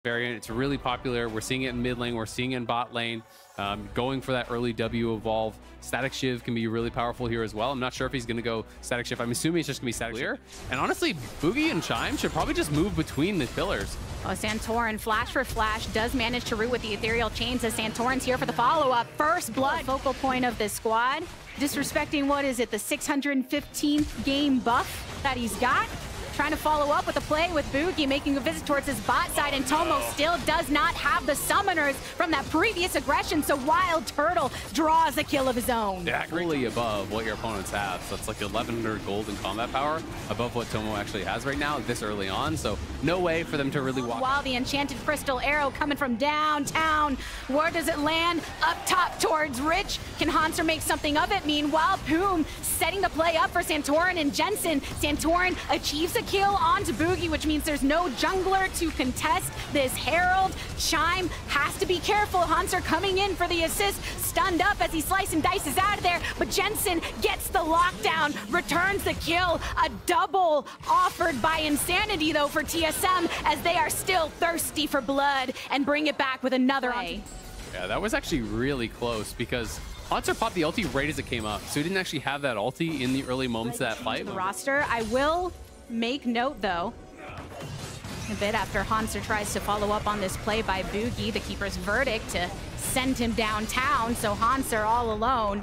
variant. It's really popular. We're seeing it in mid lane. We're seeing it in bot lane. Going for that early W evolve. Static Shiv can be really powerful here as well. I'm not sure if he's going to go Static Shiv. I'm assuming it's just going to be Static Shiv. And honestly, Boogie and Chime should probably just move between the pillars. Oh, Santorin, flash for flash, does manage to root with the Ethereal Chains as Santorin's here for the follow-up. First blood, focal point of this squad. Disrespecting, what is it, the 615th game buff that he's got. Trying to follow up with a play with Boogie, making a visit towards his bot side, and Tomo still does not have the summoners from that previous aggression, so Wild Turtle draws a kill of his own. Yeah, really above what your opponents have. So it's like 1,100 gold in combat power, above what Tomo actually has right now, this early on, so no way for them to really walk. While the enchanted crystal arrow coming from downtown, where does it land? Up top towards Rich. Can Hanser make something of it? Meanwhile, Poom setting the play up for Santorin and Jensen. Santorin achieves a kill onto Boogie, which means there's no jungler to contest this Herald. Chime has to be careful. Hanser coming in for the assist, stunned up as he slices and dices out of there, but Jensen gets the lockdown, returns the kill. A double offered by Insanity, though, for TSM, as they are still thirsty for blood, and bring it back with another. Yeah, that was actually really close, because Hanser popped the ulti right as it came up, so he didn't actually have that ulti in the early moments of that fight. The roster, I will make note, though, a bit after Hanser tries to follow up on this play by Boogie, the keeper's verdict to send him downtown, so Hanser all alone.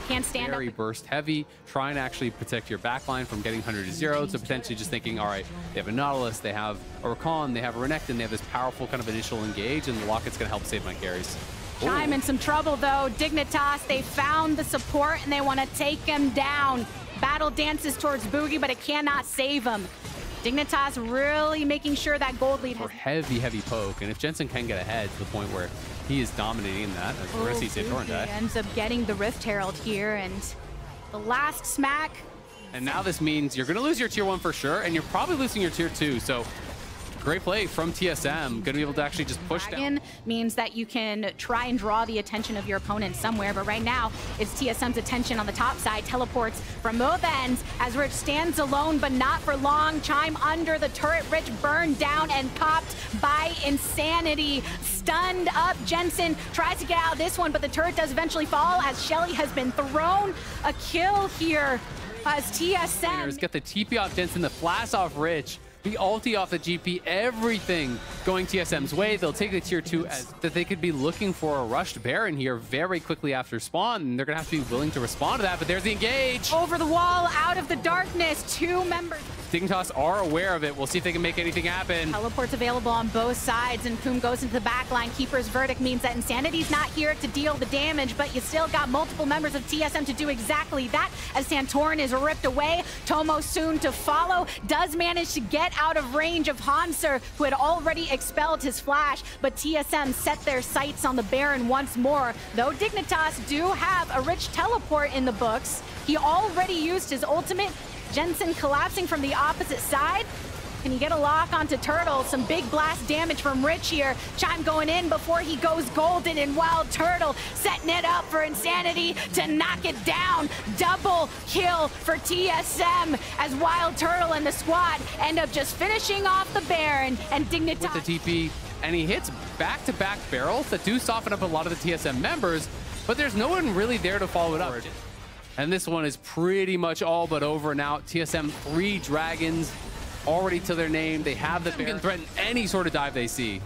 Can't stand Very up. burst heavy, trying to actually protect your backline from getting 100-0, so potentially just thinking, all right, they have a Nautilus, they have a Rakan, they have a Renekton, they have this powerful kind of initial engage, and the Locket's going to help save my carries. Chime in some trouble, though. Dignitas, they found the support, and they want to take him down. Battle dances towards Boogie, but it cannot save him. Dignitas really making sure that gold lead has heavy poke, and if Jensen can get ahead to the point where he is dominating that, as we're going to see Santorin die. Ends up getting the Rift Herald here, and the last smack. And now this means you're going to lose your tier 1 for sure, and you're probably losing your tier 2, so great play from TSM. Going to be able to actually just push down. Means that you can try and draw the attention of your opponent somewhere, but right now it's TSM's attention on the top side. Teleports from both ends as Rich stands alone, but not for long. Chime under the turret. Rich burned down and popped by Insanity. Stunned up. Jensen tries to get out of this one, but the turret does eventually fall as Shelly has been thrown. A kill here as TSM. Get the TP off Jensen, the flash off Rich. The ulti off the GP, everything going TSM's way. They'll take the tier 2 as that they could be looking for a rushed Baron here very quickly after spawn, and they're going to have to be willing to respond to that, but there's the engage. Over the wall, out of the darkness, 2 members. Dignitas are aware of it. We'll see if they can make anything happen. Teleports available on both sides, and Poom goes into the back line. Keeper's verdict means that Insanity's not here to deal the damage, but you still got multiple members of TSM to do exactly that as Santorin is ripped away. Tomo soon to follow, does manage to get out of range of Hanser, who had already expelled his flash, but TSM set their sights on the Baron once more. Though Dignitas do have a rich teleport in the books, he already used his ultimate. Jensen collapsing from the opposite side. Can he get a lock onto Turtle? Some big blast damage from Rich here. Chime going in before he goes golden, and Wild Turtle setting it up for Insanity to knock it down. Double kill for TSM as Wild Turtle and the squad end up just finishing off the Baron, and Dignitas with the TP, and he hits back-to-back barrels that do soften up a lot of the TSM members, but there's no one really there to follow it up. And this one is pretty much all but over now. TSM 3 dragons already to their name. They have the Baron, can threaten any sort of dive they see.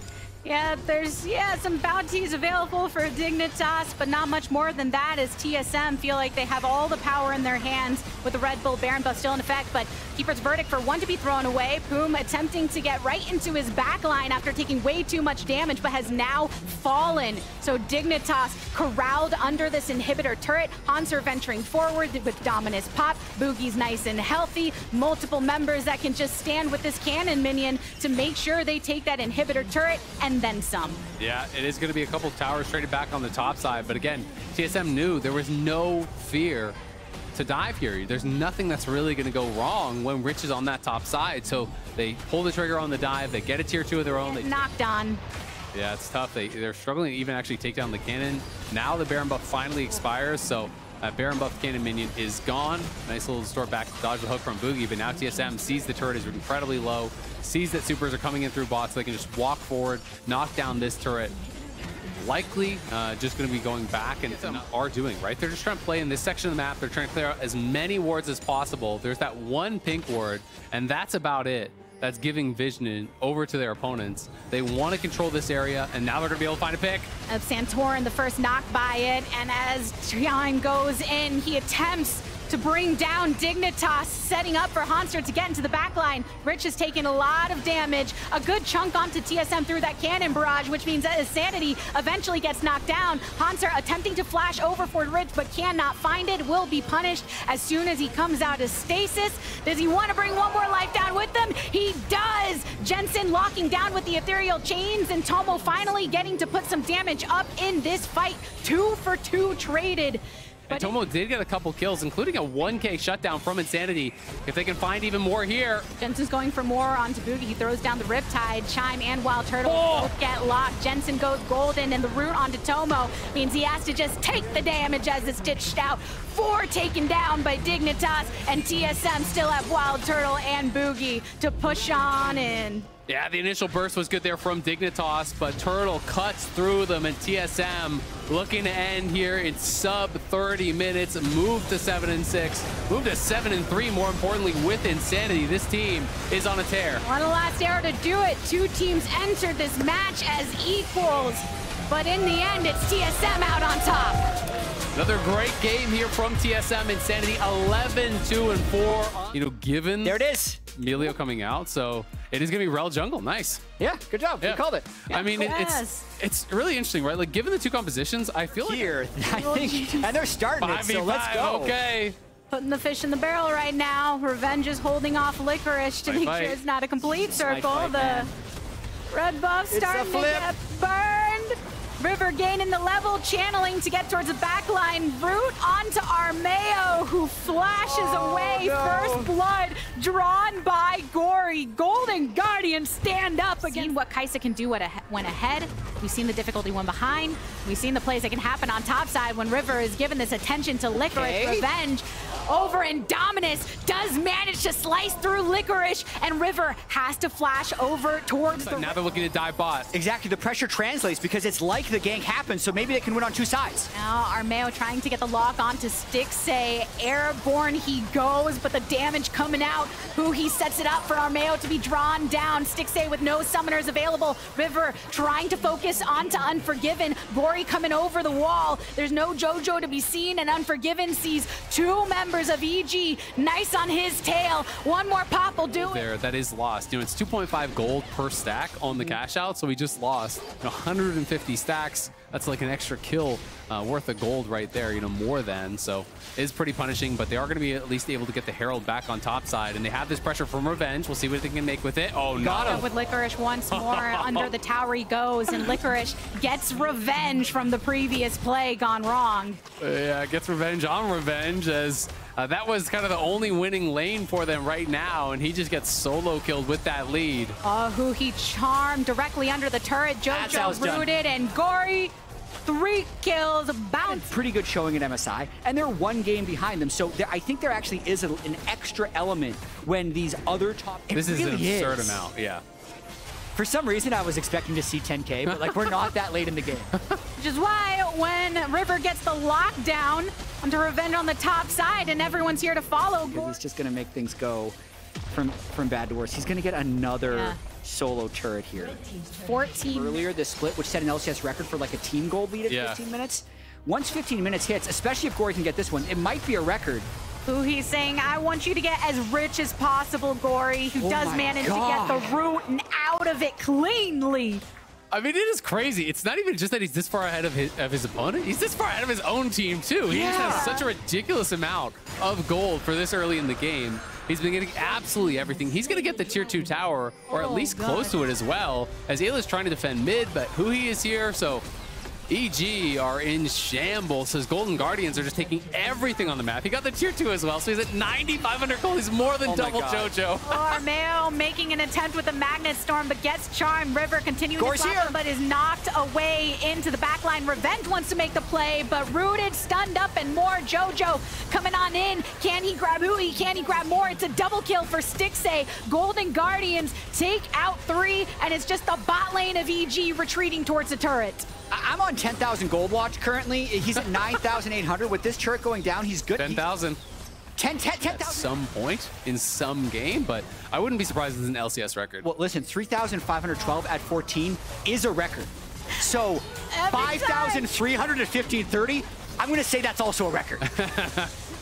Yeah, there's some bounties available for Dignitas, but not much more than that, as TSM feel like they have all the power in their hands with the Red Bull Baron buff still in effect, but Keeper's verdict for 1 to be thrown away. Poom attempting to get right into his backline after taking way too much damage, but has now fallen. So Dignitas corralled under this inhibitor turret. Hanser venturing forward with Dominus pop. Boogie's nice and healthy. Multiple members that can just stand with this cannon minion to make sure they take that inhibitor turret and then some. Yeah, it is going to be a couple towers traded back on the top side, but again, TSM knew there was no fear to dive here. There's nothing that's really going to go wrong when Rich is on that top side, so they pull the trigger on the dive, they get a tier 2 of their own. They knocked on. Yeah, it's tough. They're struggling to even actually take down the cannon. Now the Baron buff finally expires, so Baron buff cannon minion is gone. Nice little store back dodge the hook from Boogie, but now TSM sees the turret is incredibly low, sees that supers are coming in through bots, so they can just walk forward, knock down this turret. Likely just going to be going back and are doing, right? They're just trying to play in this section of the map. They're trying to clear out as many wards as possible. There's that one pink ward, and that's about it. That's giving vision over to their opponents. They want to control this area, and now they're going to be able to find a pick. Of Santorin, the first knock by it, and as Trion goes in, he attempts to bring down Dignitas, setting up for Hanser to get into the backline. Rich has taken a lot of damage, a good chunk onto TSM through that cannon barrage, which means that his sanity eventually gets knocked down. Hanser attempting to flash over for Rich, but cannot find it, will be punished as soon as he comes out of stasis. Does he want to bring one more life down with them? He does! Jensen locking down with the ethereal chains, and Tomo finally getting to put some damage up in this fight. 2 for 2 traded. And Tomo did get a couple kills, including a 1K shutdown from Insanity. If they can find even more here. Jensen's going for more onto Boogie. He throws down the Riptide. Chime and Wild Turtle both get locked. Jensen goes golden, and the root onto Tomo means he has to just take the damage as it's ditched out. 4 taken down by Dignitas, and TSM still have Wild Turtle and Boogie to push on in. Yeah, the initial burst was good there from Dignitas, but Turtle cuts through them, and TSM looking to end here in sub 30 minutes, move to 7-6, move to 7-3, more importantly, with Insanity. This team is on a tear. One last arrow to do it. 2 teams entered this match as equals, but in the end, it's TSM out on top. Another great game here from TSM. Insanity 11-2-4. You know, given there it is, Emilio coming out, so it is going to be Rel jungle. Nice. Yeah, good job. Yeah. You called it. Yeah. I mean, it's really interesting, right? Like, given the 2 compositions, I feel here, like I think, and they're starting it, so let's go. Okay. Putting the fish in the barrel right now. Revenge is holding off Licorice to make sure it's not a complete circle. The red buff starting to get burned. River gaining the level, channeling to get towards the backline. Root onto Armeo, who flashes away. First blood drawn by Gory. Golden Guardian stand up again. What Kaisa can do when ahead. We've seen the difficulty when behind. We've seen the plays that can happen on top side when River is given this attention to Licorice. Revenge over, and Dominus does manage to slice through Licorice, and River has to flash over towards the... Now they're looking to dive bot. Exactly, the pressure translates because it's like the gank happens, so maybe they can win on 2 sides. Now Armeo trying to get the lock onto Stixxay. Airborne he goes, but the damage coming out. Who he sets it up for Armeo to be drawn down. Stixxay with no summoners available. River trying to focus onto Unforgiven. Gory coming over the wall. There's no JoJo to be seen, and Unforgiven sees 2 members of EG. Nice on his tail. One more pop will do it. That is lost. You know, it's 2.5 gold per stack on the cash out, so we just lost 150 stacks. That's like an extra kill worth of gold right there, you know, more than. So it is pretty punishing, but they are going to be at least able to get the Herald back on top side, and they have this pressure from Revenge. We'll see what they can make with it. Oh, got him. With Licorice once more. Under the tower he goes, and Licorice gets revenge from the previous play gone wrong. Yeah, gets revenge on revenge, as that was kind of the only winning lane for them right now, and he just gets solo killed with that lead. Who he charmed directly under the turret. JoJo rooted, and Gory 3 kills, bounce. Pretty good showing at MSI, and they're 1 game behind them, so I think there actually is an extra element when these other top... This is an absurd amount, yeah. For some reason, I was expecting to see 10K, but like we're not that late in the game. Which is why when River gets the lockdown onto Revenge on the top side, and everyone's here to follow. Because it's just going to make things go from bad to worse. He's going to get another solo turret here. 14. Earlier, this split, which set an LCS record for like a team goal lead at 15 minutes. Once 15 minutes hits, especially if Gory can get this one, it might be a record. Who he's saying, I want you to get as rich as possible, Gory, who does manage to get the root and out of it cleanly. I mean, it is crazy. It's not even just that he's this far ahead of his opponent. He's this far ahead of his own team, too. He just has such a ridiculous amount of gold for this early in the game. He's been getting absolutely everything. He's going to get the tier 2 tower, or at least close to it as well, as Ayla's trying to defend mid, but who he is here, so EG are in shambles. His Golden Guardians are just taking everything on the map. He got the tier 2 as well, so he's at 9,500 gold. He's more than double JoJo. Armeo making an attempt with a Magnet Storm, but gets charmed. River continuing to slap him, but is knocked away into the backline. Revenge wants to make the play, but rooted, stunned up, and more. JoJo coming on in. Can he grab Hui? Can he grab more? It's a double kill for Stixxay. Golden Guardians take out 3, and it's just the bot lane of EG retreating towards the turret. I'm on 10,000 gold watch currently. He's at 9,800. With this turret going down, he's good. 10,000. 10,000. At some point in some game, but I wouldn't be surprised if it's an LCS record. Well, listen, 3,512 at 14 is a record. So 5,300 at 1530, I'm going to say that's also a record.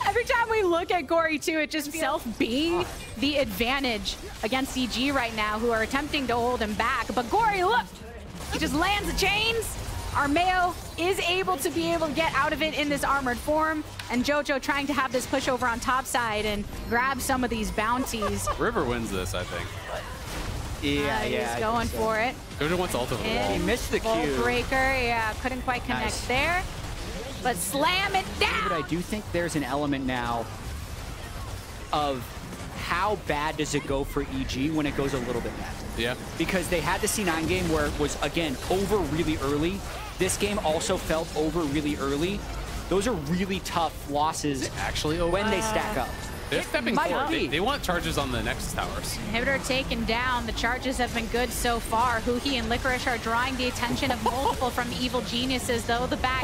Every time we look at Gory 2, it just feels being the advantage against EG right now, who are attempting to hold him back. But Gory, look, he just lands the chains. Armeo is able to get out of it in this armored form, and JoJo trying to have this push over on top side and grab some of these bounties. River wins this, I think. Yeah, he's going for it. JoJo wants ult over the wall. He missed the Q. Breaker, yeah, couldn't quite connect there. But slam it down! But I do think there's an element now of how bad does it go for EG when it goes a little bit bad. Yeah. Because they had the C9 game where it was, again, over really early. This game also felt over really early. Those are really tough losses actually when they stack up. They're stepping forward. They want charges on the Nexus towers. Inhibitor taken down. The charges have been good so far. Huhi and Licorice are drawing the attention of multiple from Evil Geniuses, though. The back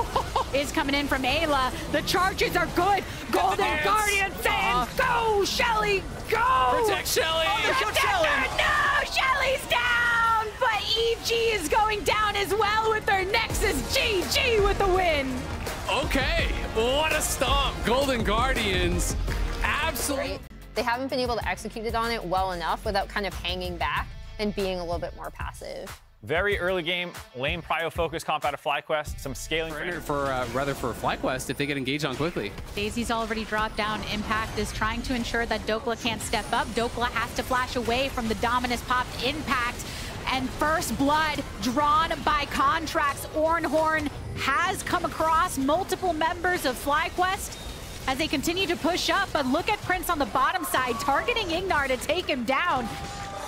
is coming in from Ayla. The charges are good. Golden Guardian fans, go! Shelly, go! Protect Shelly! No, Shelly's down! But EG is going down as well with their Nexus. GG with the win. Okay, what a stomp. Golden Guardians. Absolutely. They haven't been able to execute it on it well enough without kind of hanging back and being a little bit more passive. Very early game, lane prio focus comp out of FlyQuest, some scaling for FlyQuest if they get engaged on quickly. Daisy's already dropped down. Impact is trying to ensure that Dokla can't step up. Dokla has to flash away from the Dominus popped Impact. And first blood drawn by Contracts. Ornhorn has come across multiple members of FlyQuest as they continue to push up, but look at Prince on the bottom side, targeting Ignar to take him down.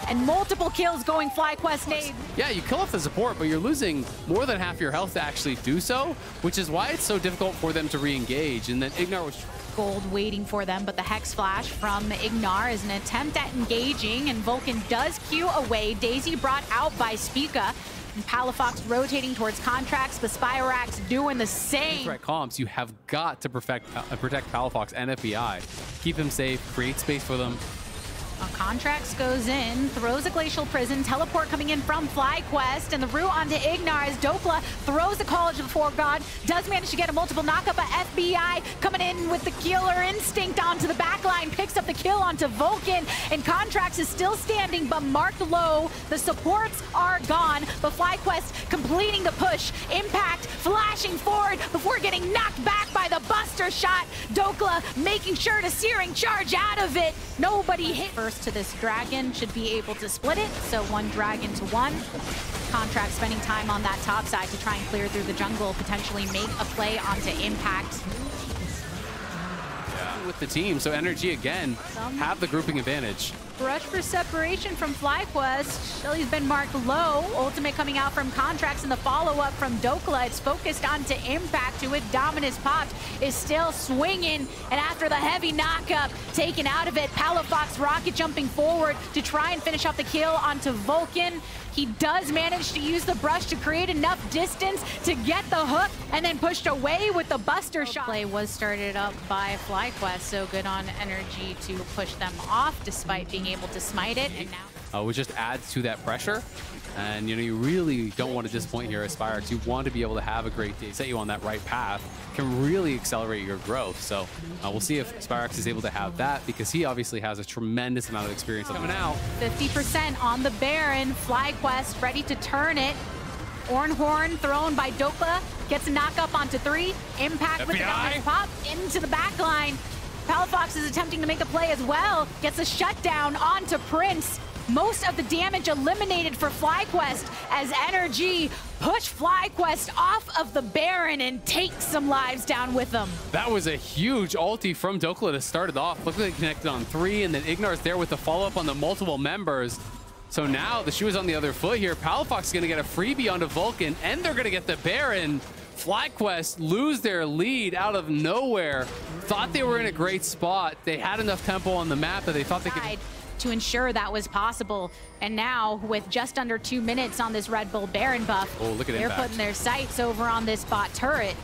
And multiple kills going FlyQuest nade. Yeah, you kill off the support, but you're losing more than half your health to actually do so, which is why it's so difficult for them to re-engage. And then Ignar was... Gold waiting for them, but the Hex Flash from Ignar is an attempt at engaging, and Vulcan does Q away. Daisy brought out by Spica. And Palafox rotating towards Contracts, but Spirax doing the same. Threat comps, you have got to protect Palafox and FBI. Keep him safe, create space for them. Contracts goes in, throws a Glacial Prison, teleport coming in from FlyQuest, and the route onto Ignar as Dokla throws the College of the Foregod, does manage to get a multiple knockup, but FBI coming in with the Killer Instinct onto the backline, picks up the kill onto Vulcan, and Contracts is still standing, but marked low. The supports are gone, but FlyQuest completing the push. Impact flashing forward before getting knocked back by the Buster shot. Dokla making sure to Searing Charge out of it. Nobody hit. First to this dragon should be able to split it, so 1 dragon to 1. Contract spending time on that top side to try and clear through the jungle, potentially make a play onto Impact. Yeah. With the team, so Energy again have the grouping advantage. Rush for separation from FlyQuest. Shelly's been marked low. Ultimate coming out from Contracts, and the follow-up from Dokla. It's focused onto Impact, who with Dominus popped is still swinging. And after the heavy knockup taken out of it, Palafox rocket jumping forward to try and finish off the kill onto Vulcan. He does manage to use the brush to create enough distance to get the hook, and then pushed away with the Buster shot. Play was started up by FlyQuest, so good on Energy to push them off despite being able to smite it. And now which just adds to that pressure. And you really don't want to disappoint here as Spirax. You want to be able to have a great day, set you on that right path, can really accelerate your growth. So we'll see if Spirax is able to have that, because he obviously has a tremendous amount of experience coming out. 50% on the Baron. FlyQuest ready to turn it. Ornhorn thrown by Dokla, gets a knock up onto 3. Impact FBI with the Dominus pop into the back line. Palafox is attempting to make the play as well. Gets a shutdown onto Prince. most of the damage eliminated for FlyQuest as Energy push FlyQuest off of the Baron and take some lives down with them. That was a huge ulti from Dokla to start it off. Looked like they connected on 3, and then Ignar's there with the follow-up on the multiple members. So now the shoe is on the other foot here. Palafox is going to get a freebie onto Vulcan, and they're going to get the Baron. FlyQuest lose their lead out of nowhere. Thought they were in a great spot. They had enough tempo on the map that they thought they could... to ensure that was possible. And now, with just under 2 minutes on this Red Bull Baron buff, look at they're Impact. putting their sights over on this bot turret.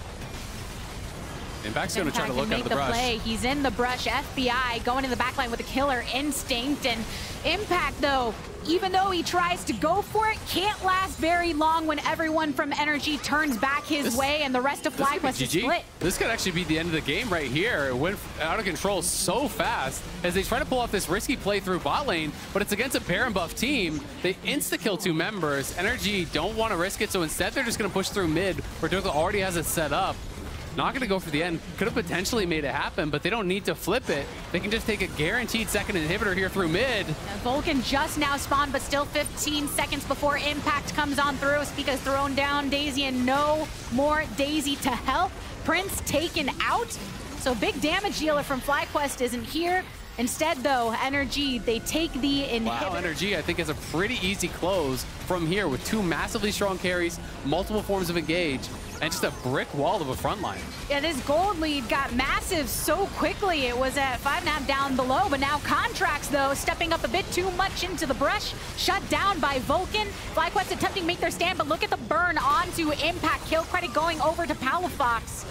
Impact's going to try to look out of the brush. Play. He's in the brush. FBI going in the backline with a killer instinct. And Impact, though, even though he tries to go for it, can't last very long when everyone from Energy turns back his way and the rest of FlyQuest is split. This could actually be the end of the game right here. It went out of control so fast as they try to pull off this risky play through bot lane, but it's against a Baron buff team. They insta-kill 2 members. Energy don't want to risk it, so instead they're just going to push through mid, where Dokla already has it set up. Not going to go for the end. Could have potentially made it happen, but they don't need to flip it. They can just take a guaranteed second inhibitor here through mid. Vulcan just now spawned, but still 15 seconds before Impact comes on through. Spica's thrown down Daisy, and no more Daisy to help. Prince taken out. So big damage dealer from FlyQuest isn't here. Instead, though, Energy, they take the inhibitor. Wow, Energy, I think, has a pretty easy close from here with 2 massively strong carries, multiple forms of engage, and just a brick wall of a front line. Yeah, this gold lead got massive so quickly. It was at 5.5 down below, but now Contracts, though, stepping up a bit too much into the brush, shut down by Vulcan. FlyQuest attempting to make their stand, but look at the burn onto Impact. Kill credit going over to Palafox.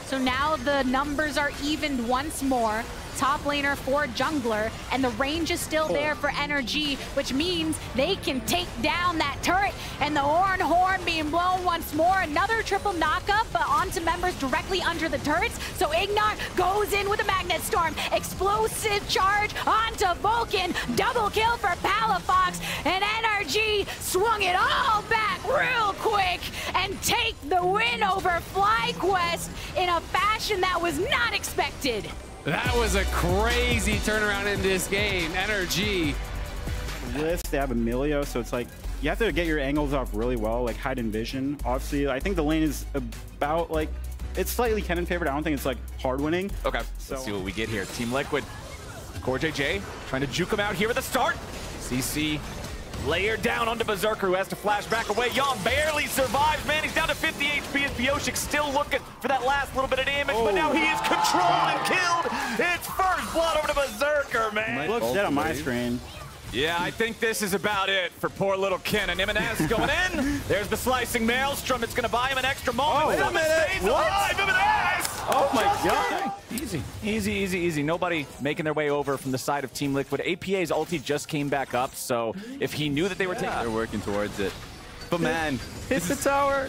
So now the numbers are evened once more. Top laner for jungler, and the range is still there for Energy, which means they can take down that turret, and the horn being blown once more. Another triple knockup, but onto members directly under the turrets. So Ignar goes in with a Magnet Storm. Explosive charge onto Vulcan. Double kill for Palafox, and Energy swung it all back real quick and take the win over FlyQuest in a fashion that was not expected. That was a crazy turnaround in this game. Energy. This, they have Emilio, so it's like you have to get your angles off really well, like hide and vision. Obviously, I think the lane is about like, it's slightly Kennen favored. I don't think it's like hard winning. Okay, so let's see what we get here. Team Liquid, CoreJJ trying to juke him out here at the start. CC layered down onto Berserker, who has to flash back away. Yon barely survives, man. He's down to 50 HP as Bioshik still looking for that last little bit of damage, but now he is controlled and killed. It's first blood over to Berserker, man. It looks dead on my screen. Yeah, I think this is about it for poor little Kennen. Imanez going in. There's the slicing maelstrom. It's going to buy him an extra moment. Oh, Imanez alive. Imanez! Oh my God. Easy, easy, easy, easy. Nobody making their way over from the side of Team Liquid. APA's ulti just came back up, so if he knew that they were taking... They're working towards it. But man, Hit the tower.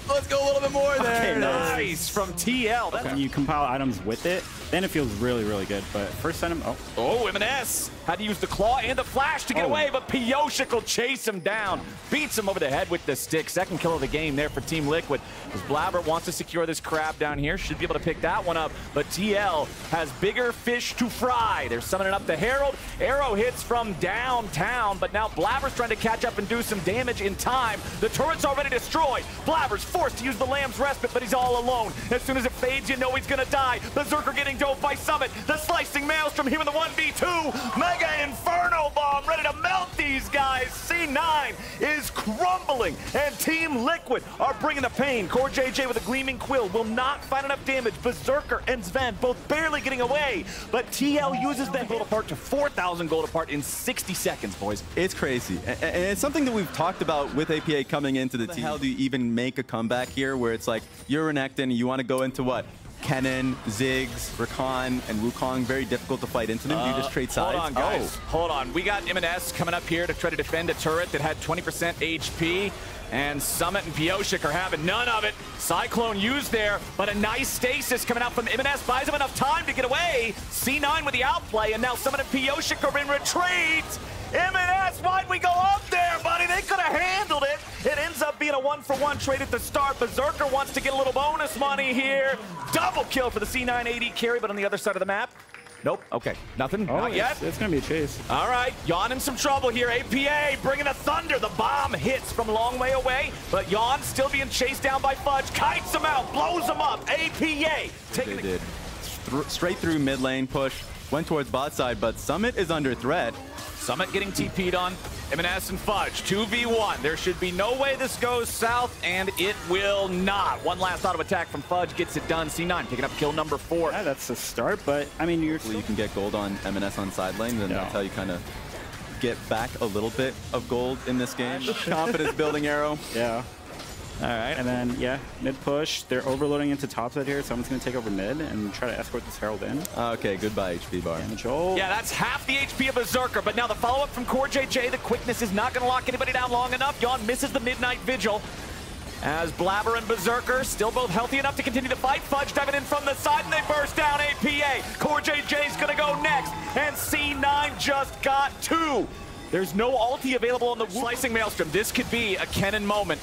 let's go a little bit more there. Okay, Nice from TL. That's When you compile items with it, then it feels really, really good. But first item, Oh, M&S had to use the claw and the flash to get away, but Pioshik will chase him down. Beats him over the head with the stick. Second kill of the game there for Team Liquid. As Blabber wants to secure this crab down here. Should be able to pick that one up, but TL has bigger fish to fry. They're summoning up the Herald. Arrow hits from downtown, but now Blabber's trying to catch up and do some damage in time. The turret's already destroyed. Blabber's forced to use the Lamb's Respite, but he's all alone. As soon as it fades, you know he's gonna die. Berserker getting dove by Summit. The slicing maelstrom here in the 1v2. Mega Inferno Bomb ready to melt these guys. C9 is crumbling, and Team Liquid are bringing the pain. CoreJJ with a gleaming quill will not find enough damage. Berserker and Sven both barely getting away, but TL uses the gold apart to 4,000 gold apart in 60 seconds, boys. It's crazy. And it's something that we've talked about with APA coming into the team. How do you even make a comeback here where it's like you're Renekton and you want to go into what? Kennen, Ziggs, Rakan, and Wukong, very difficult to fight into them. You just trade sides. Hold on, guys. Hold on. We got M&S coming up here to try to defend a turret that had 20% HP. And Summit and Pioshik are having none of it. Cyclone used there, but a nice stasis coming out from M&S buys him enough time to get away. C9 with the outplay, and now Summit and Pioshik are in retreat. M&S, why'd we go up there, buddy? They could have handled it. It ends up being a 1-for-1 trade at the start. Berserker wants to get a little bonus money here. Double kill for the C9 AD carry, but on the other side of the map, Nope. Okay. Nothing. Oh, Not yet. It's going to be a chase. All right. Yawn in some trouble here. APA bringing the thunder. The bomb hits from a long way away, but Yawn still being chased down by Fudge. Kites him out. Blows him up. APA taking They did. Straight through mid lane push. Went towards bot side, but Summit is under threat. Summit getting TP'd on. M&S and Fudge, 2v1. There should be no way this goes south, and it will not. One last auto attack from Fudge gets it done. C9 picking up kill number 4. Yeah, that's the start, but I mean, you can get gold on M&S on side lanes, and that's how you kind of get back a little bit of gold in this game. Confidence building arrow. Yeah. All right. And then, yeah, mid push. They're overloading into top side here. Someone's going to take over mid and try to escort this Herald in. Okay, goodbye, HP bar. Damage ult. Yeah, that's half the HP of Berserker, but now the follow-up from Core JJ. The quickness is not going to lock anybody down long enough. Yawn misses the Midnight Vigil. As Blabber and Berserker still both healthy enough to continue to fight. Fudge diving in from the side, and they burst down APA. Core JJ's going to go next, and C9 just got 2. There's no ulti available on the Slicing Maelstrom. This could be a Kennen moment.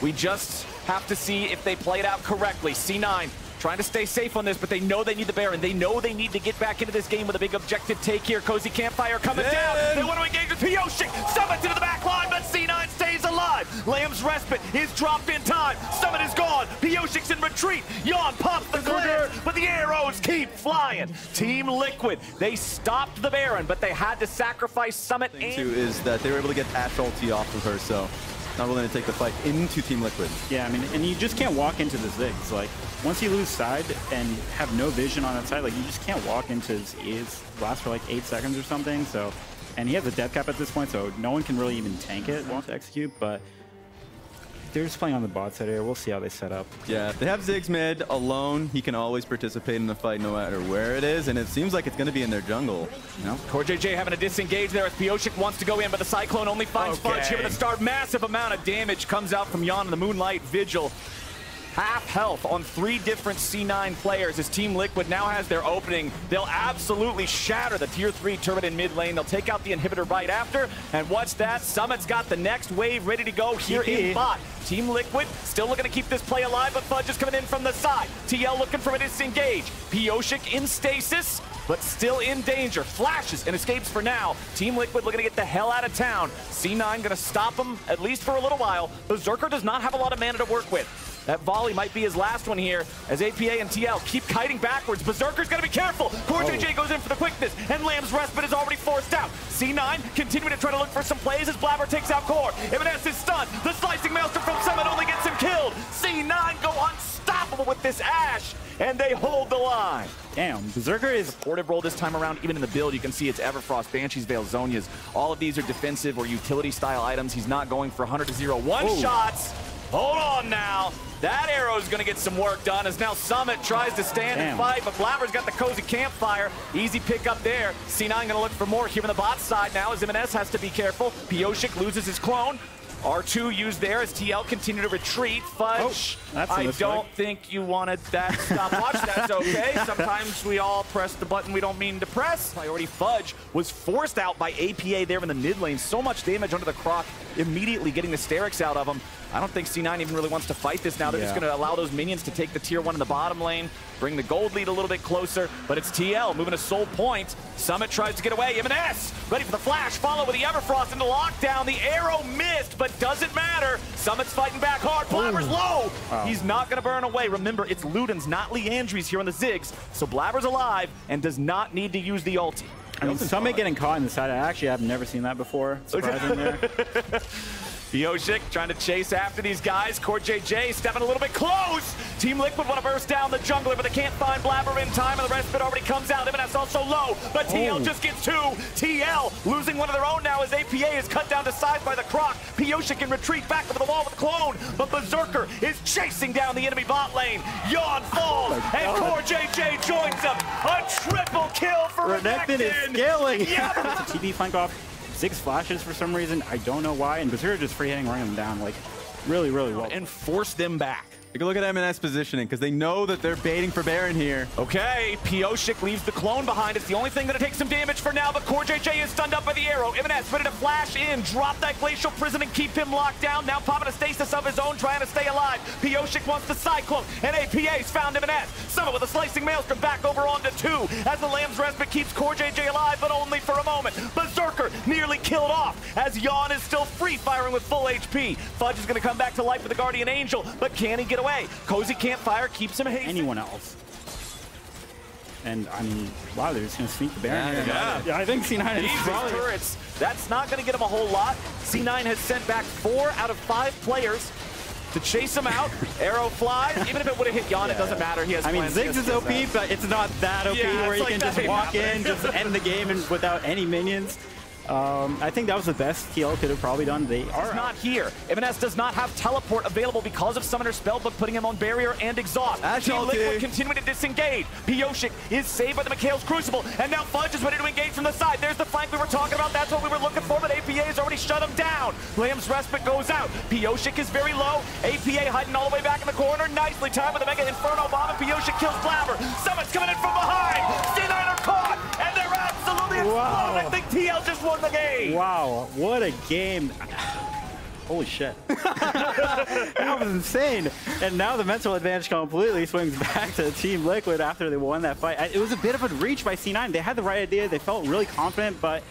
We just have to see if they play it out correctly. C9 trying to stay safe on this, but they know they need the Baron. They know they need to get back into this game with a big objective take here. Cozy Campfire coming down. They want to engage with Pioshik. Summit into the back line, but C9 stays alive. Lamb's Respite is dropped in time. Summit is gone. Pioshik's in retreat. Yawn pops the clear, but the arrows keep flying. Team Liquid, they stopped the Baron, but they had to sacrifice Summit. Too is that they were able to get Ash ulti off of her, so not willing to take the fight into Team Liquid. Yeah, I mean, and you just can't walk into the Ziggs. Like, once you lose side and have no vision on that side, like, you just can't walk into his last for like 8 seconds or something. So, and he has a death cap at this point, so no one can really even tank it, won't execute, but they're just playing on the bot side here. We'll see how they set up. Yeah, if they have Ziggs mid alone, he can always participate in the fight no matter where it is, and it seems like it's going to be in their jungle. You know? Core JJ having to disengage there as Pioshik wants to go in, but the Cyclone only finds Fudge here at the start. Massive amount of damage comes out from Yawn and the Moonlight Vigil. Half health on 3 different C9 players as Team Liquid now has their opening. They'll absolutely shatter the tier 3 turret in mid lane. They'll take out the inhibitor right after. And what's that? Summit's got the next wave ready to go here in bot. Team Liquid still looking to keep this play alive, but Fudge is coming in from the side. TL looking for a disengage. Pioshik in stasis, but still in danger. Flashes and escapes for now. Team Liquid looking to get the hell out of town. C9 going to stop him, at least for a little while. Berserker does not have a lot of mana to work with. That volley might be his last one here as APA and TL keep kiting backwards. Berserker's got to be careful. Core JJ goes in for the quickness, and Lamb's Respite is already forced out. C9 continuing to try to look for some plays as Blabber takes out Core. M&S is stunned. The Slicing Maelstrom from Summit only gets him killed. C9 go unstoppable with this Ash, and they hold the line. Damn, Berserker is supportive role this time around. Even in the build, you can see it's Everfrost, Banshees, Veil, Zonias. All of these are defensive or utility style items. He's not going for 100-0 one-shots. Hold on now. That arrow's going to get some work done as now Summit tries to stand and fight, but Blabber's got the Cozy Campfire. Easy pick up there. C9 going to look for more here on the bot side now as M&S has to be careful. Pioshik loses his clone. R2 used there as TL continue to retreat. Fudge, I don't think you wanted that stopwatch. That's okay. Sometimes we all press the button we don't mean to press. Priority Fudge was forced out by APA there in the mid lane. So much damage under the croc, immediately getting the Sterix out of him. I don't think C9 even really wants to fight this now. They're just going to allow those minions to take the tier 1 in the bottom lane, bring the gold lead a little bit closer, but it's TL moving to Soul Point. Summit tries to get away. M&S ready for the flash, follow with the Everfrost into lockdown. The arrow missed, but doesn't matter. Summit's fighting back hard. Blabber's low. He's not going to burn away. Remember, it's Ludens, not Leandries here on the Ziggs, so Blabber's alive and does not need to use the ulti. I mean, Summit getting caught in the side, I've never seen that before. Surprising there. Pioshik trying to chase after these guys. Core JJ stepping a little bit close. Team Liquid want to burst down the jungler, but they can't find Blabber in time, and the Respite already comes out. M&S also low, but TL just gets 2. TL losing one of their own now as APA is cut down to size by the croc. Pioshik can retreat back over the wall with Clone, but Berserker is chasing down the enemy bot lane. Yawn falls, and Core JJ joins them. A triple kill for Renekton. Is scaling. Yeah. TP flank off. 6 flashes for some reason. I don't know why. And Berserker just free hitting, running them down like really, really well. And force them back. Take a look at M&S positioning, because they know that they're baiting for Baron here. Okay, Piosik leaves the clone behind. It's the only thing that'll take some damage for now, but CoreJJ is stunned up by the arrow. M&S ready to flash in, drop that Glacial Prison and keep him locked down. Now popping a stasis of his own, trying to stay alive. Piosik wants to Cyclone, and APA's found M&S. Summit with a slicing Maelstrom back over onto 2, as the Lamb's Respite keeps CoreJJ alive, but only for a moment. Berserker nearly killed off, as Yawn is still free firing with full HP. Fudge is going to come back to life with the Guardian Angel, but can he get away? Cozy can't fire, keeps him hasted. Anyone else. And I mean, wow, they're just going to sneak the Baron here. Yeah, I think C9 is probably... turrets. That's not going to get him a whole lot. C9 has sent back 4 out of 5 players to chase him out. Arrow flies. Even if it would have hit Yawn, it doesn't matter. He has Ziggs is OP, but it's not that OP where you can just walk in, just end the game and without any minions. I think that was the best TL could have probably done. They are not here. M&S does not have teleport available because of Summoner's Spellbook, putting him on barrier and exhaust. Team Liquid continuing to disengage. Piosik is saved by the Mikhail's Crucible, and now Fudge is ready to engage from the side. There's the flank we were talking about. That's what we were looking for, but APA has already shut him down. Lamb's Respite goes out. Piosik is very low. APA hiding all the way back in the corner. Nicely timed with a Mega Inferno Bomb, and Piosik kills Blabber. Summit's coming in from behind. C9 are caught, and they're absolutely exploded. I think TL just won the game. Wow, what a game. Holy shit. That was insane. And now the mental advantage completely swings back to Team Liquid after they won that fight. It was a bit of a reach by C9. They had the right idea. They felt really confident, but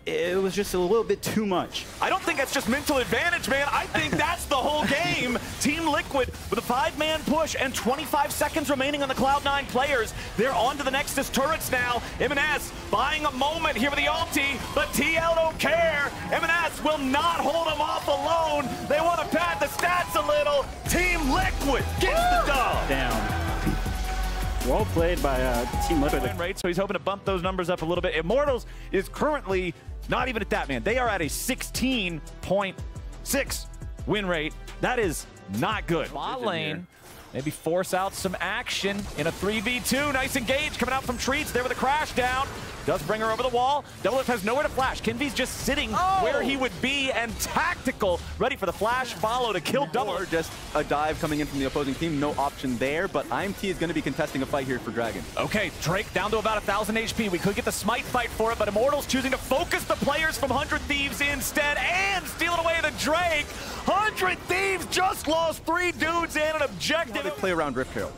it was just a little bit too much. I don't think that's just mental advantage, man. I think that's the whole game. Team Liquid with a 5-man push and 25 seconds remaining on the Cloud9 players. They're on to the Nexus turrets now. M&S buying a moment here with the ulti, but TL don't care. M&S will not hold them off alone. They want to pad the stats a little. Team Liquid gets the dub. Damn. Well played by Team Liquid. Right, so he's hoping to bump those numbers up a little bit. Immortals is currently not even at that, man. They are at a 16.6 win rate. That is not good. Bot lane, maybe force out some action in a 3v2. Nice engage coming out from Treats there with a crash down. Does bring her over the wall. Doublelift has nowhere to flash. Kinvy's just sitting where he would be, and Tactical ready for the flash follow to kill Doublelift. Or just a dive coming in from the opposing team. No option there, but IMT is going to be contesting a fight here for Dragon. Okay, Drake down to about 1,000 HP. We could get the smite fight for it, but Immortals choosing to focus the players from 100 Thieves instead and stealing away the Drake. 100 Thieves just lost 3 dudes and an objective. They play around Rift Herald.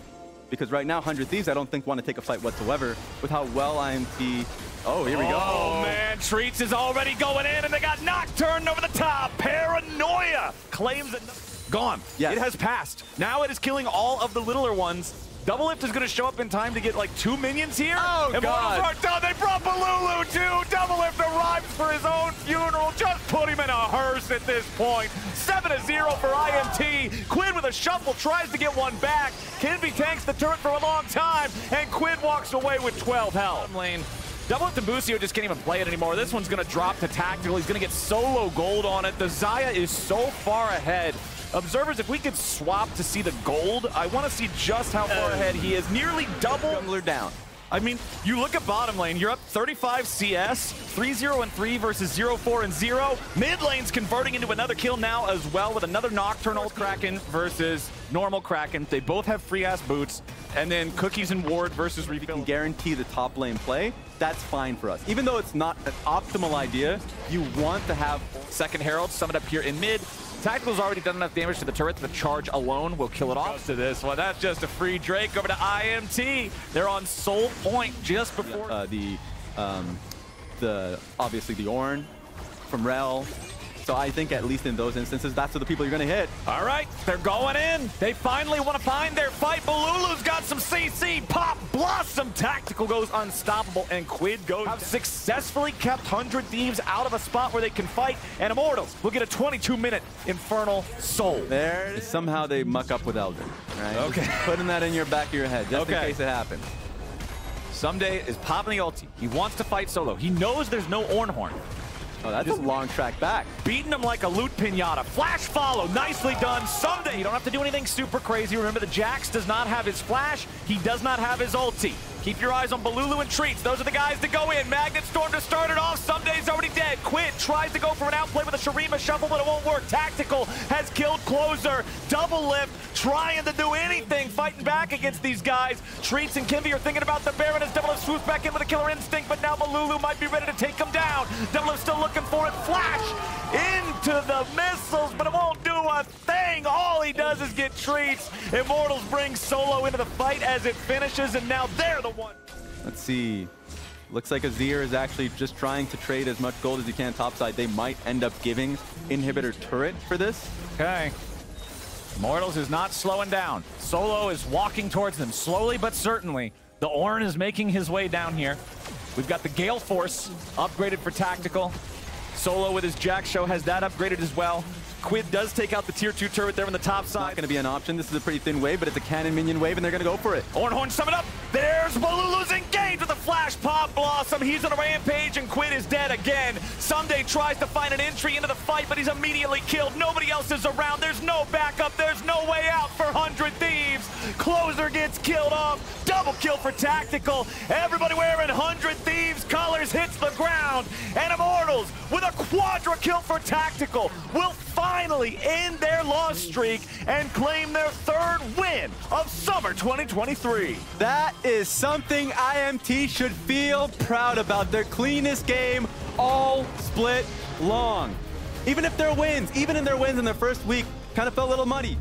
Because right now, 100 Thieves, I don't think want to take a fight whatsoever with how well IMT... Oh, here we go. Oh, man. Treats is already going in, and they got Nocturne over the top. Paranoia claims it. Gone. Yes. It has passed. Now it is killing all of the littler ones. Doublelift is going to show up in time to get like 2 minions here. Oh, and God. Are done. They brought Balulu, too. Doublelift arrives for his own funeral. Just put him in a hearse at this point. 7-0 for IMT. Quinn with a shuffle tries to get one back. Kinvy tanks the turret for a long time, and Quinn walks away with 12 health. Lane. Doublelift and Busio just can't even play it anymore. This one's going to drop to Tactical. He's going to get solo gold on it. The Xayah is so far ahead. Observers, if we could swap to see the gold, I want to see just how far ahead he is. Nearly double. Jungler down. I mean, you look at bottom lane, you're up 35 CS, 3-0 and 3 versus 0-4 and 0. Mid lane's converting into another kill now as well with another Nocturnal Kraken versus normal Kraken. They both have free-ass boots. And then Cookies and Ward versus Refill. Can guarantee the top lane play. That's fine for us. Even though it's not an optimal idea, you want to have... Second Herald, summon up here in mid. Tactical's already done enough damage to the turret. The charge alone will kill it off. To this one, that's just a free Drake over to IMT. They're on Soul Point just before obviously the Ornn from Rel. So I think at least in those instances, that's the people you're going to hit. All right, they're going in. They finally want to find their fight. Balulu's got some CC. Pop, Blossom. Tactical goes unstoppable, and Quid goes. Have successfully kept 100 Thieves out of a spot where they can fight, and Immortals will get a 22-minute Infernal Soul. There, somehow they muck up with Elden. Right? Okay. Just putting that in your back of your head, just in case it happens. Someday is popping the ulti. He wants to fight solo. He knows there's no Ornhorn. Oh, that's just a long track back. Beating him like a loot pinata. Flash follow, nicely done. Someday, you don't have to do anything super crazy. Remember, the Jax does not have his flash. He does not have his ulti. Keep your eyes on Balulu and Treats. Those are the guys to go in. Magnet Storm to start it off. Sunday's already dead. Quid tries to go for an outplay with a Shurima shuffle, but it won't work. Tactical has killed Closer. Double lift, trying to do anything, fighting back against these guys. Treats and Kimby are thinking about the Baron as Double Lift swoops back in with a killer instinct, but now Balulu might be ready to take him down. Double Lift still looking for it. Flash into the missiles, but it won't do a thing. All he does is get Treats. Immortals bring Solo into the fight as it finishes, and now they're the one. Let's see. Looks like Azir is actually just trying to trade as much gold as he can topside. They might end up giving Inhibitor Turret for this. Okay. Immortals is not slowing down. Solo is walking towards them slowly but certainly. The Ornn is making his way down here. We've got the Gale Force upgraded for tactical. Solo with his Jack Show has that upgraded as well. Quid does take out the tier 2 turret there on the top side. Not going to be an option. This is a pretty thin wave, but it's a cannon minion wave, and they're going to go for it. Ornhorn summon up. There's Balulu's engaged with a flash pop blossom. He's on a rampage, and Quid is dead again. Someday tries to find an entry into the fight, but he's immediately killed. Nobody else is around. There's no backup. There's no way out for 100 Thieves. Closer gets killed off. Double kill for tactical. Everybody wearing 100 Thieves colors hits the ground. And Immortals with a quadra kill for tactical will finally end their loss streak and claim their 3rd win of Summer 2023. That is something IMT should feel proud about. Their cleanest game all split long. Even if their wins, even in their wins in their first week, kind of felt a little muddy.